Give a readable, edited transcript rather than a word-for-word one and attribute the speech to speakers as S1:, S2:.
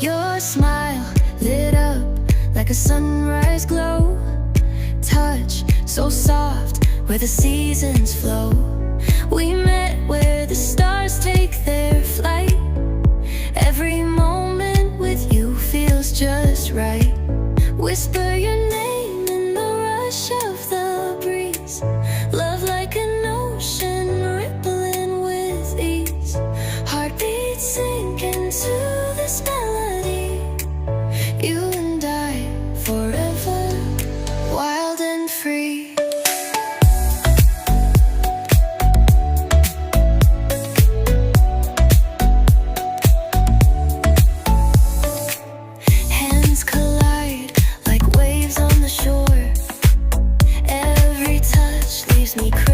S1: Your smile lit up like a sunrise glow. Touch so soft where the seasons flow. We met where the stars take their flight. Every moment with you feels just right. Whisper your name in the rush of the breeze. Love like an ocean rippling with ease. Heartbeats sink into this melody. You and I forever, wild and free. Hands collide like waves on the shore. Every touch leaves me crazy.